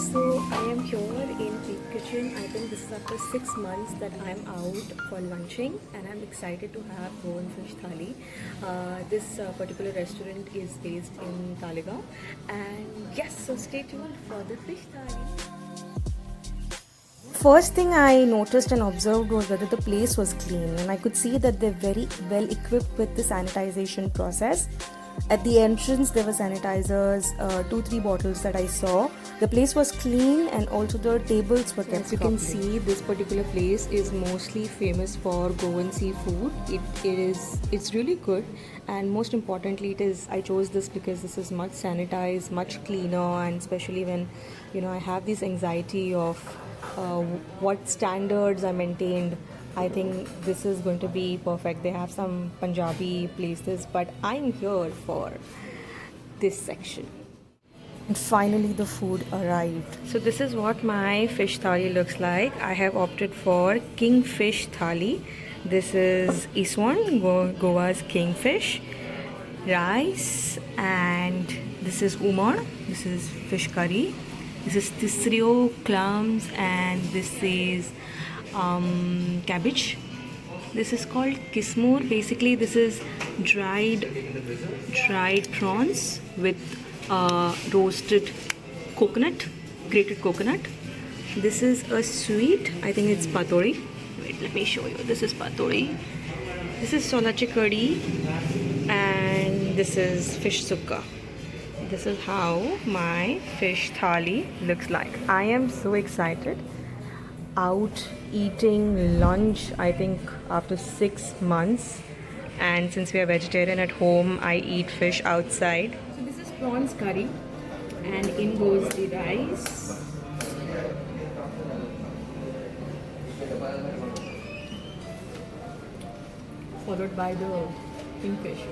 So I am here in Peak Kitchen. I think this is after 6 months that I'm out for lunching, and I'm excited to have Goan fish thali. This particular restaurant is based in Talegaon, and yes, so stay tuned for the fish thali. First thing I noticed and observed was whether the place was clean, and I could see that they're very well equipped with the sanitization process. At the entrance, there were sanitizers, 2-3 bottles that I saw. The place was clean, and also the tables were kept. As you can see, this particular place is mostly famous for Goan seafood. It's really good, and most importantly, I chose this because this is much sanitized, much cleaner, and especially when I have this anxiety of what standards are maintained. I think this is going to be perfect. They have some Punjabi places, but I'm here for this section. And finally the food arrived. So this is what my fish thali looks like. I have opted for kingfish thali. This is Iswan, Goa's kingfish, rice, and this is umar. This is fish curry. This is tisrio, clams, and this is cabbage. This is called kismoor. Basically, this is dried prawns with roasted coconut, grated coconut. This is a sweet. I think it's patori. Wait, let me show you. This is patori. This is solache curry, and this is fish sukka. This is how my fish thali looks like. I am so excited. Out eating lunch, I think after 6 months, and since we are vegetarian at home, I eat fish outside. So this is prawns curry, and in goes the rice, followed by the kingfish.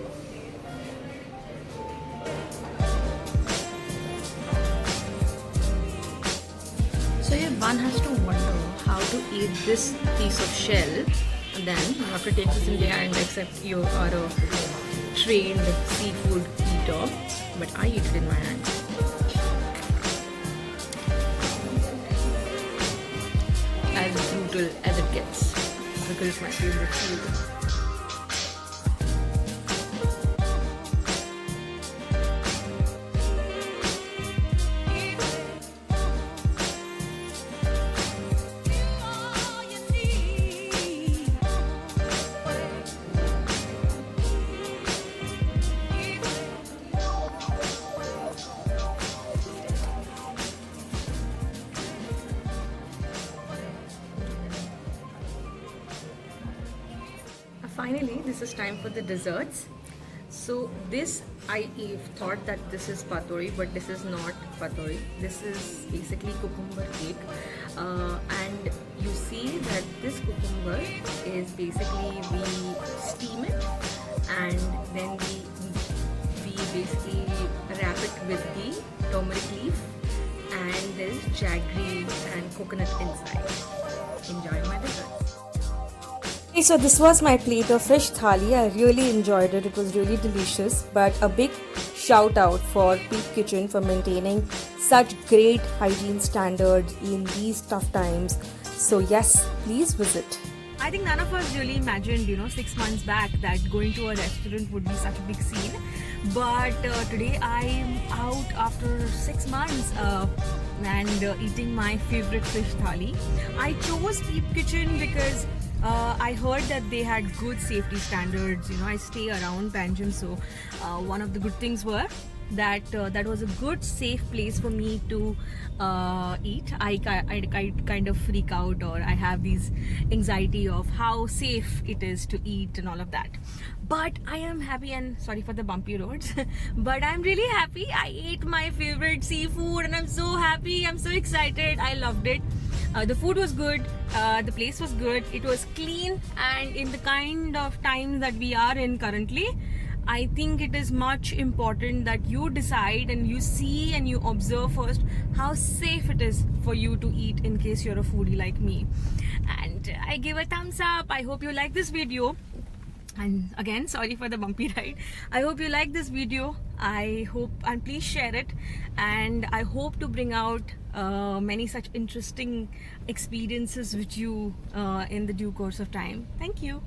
So yeah, one has to wonder how to eat this piece of shell, and then you have to take this in the hand, except you are a trained seafood eater, but I eat it in my hand. As brutal as it gets, because it's my favorite food. Finally, this is time for the desserts. So this, I thought that this is patori, but this is not patori. This is basically cucumber cake, and you see that this cucumber is basically, we steam it, and then we basically wrap it with the turmeric leaf, and there is jaggery and coconut inside. Enjoy my desserts. Okay, so this was my plate of fish thali. I really enjoyed it. It was really delicious. But a big shout out for Peak Kitchen for maintaining such great hygiene standards in these tough times. So yes, please visit. I think none of us really imagined, 6 months back that going to a restaurant would be such a big scene. But today I'm out after 6 months and eating my favorite fish thali. I chose Peak Kitchen because I heard that they had good safety standards. I stay around Panjim, so one of the good things were that that was a good, safe place for me to eat. I kind of freak out, or I have these anxiety of how safe it is to eat and all of that. But I am happy, and sorry for the bumpy roads, but I'm really happy. I ate my favorite seafood, and I'm so happy. I'm so excited. I loved it. The food was good, the place was good, it was clean, and in the kind of times that we are in currently, I think it is much important that you decide and you see and you observe first how safe it is for you to eat in case you're a foodie like me. And I give a thumbs up. I hope you like this video. And again, sorry for the bumpy ride. I hope you like this video. I hope, and please share it, and I hope to bring out many such interesting experiences with you in the due course of time. Thank you.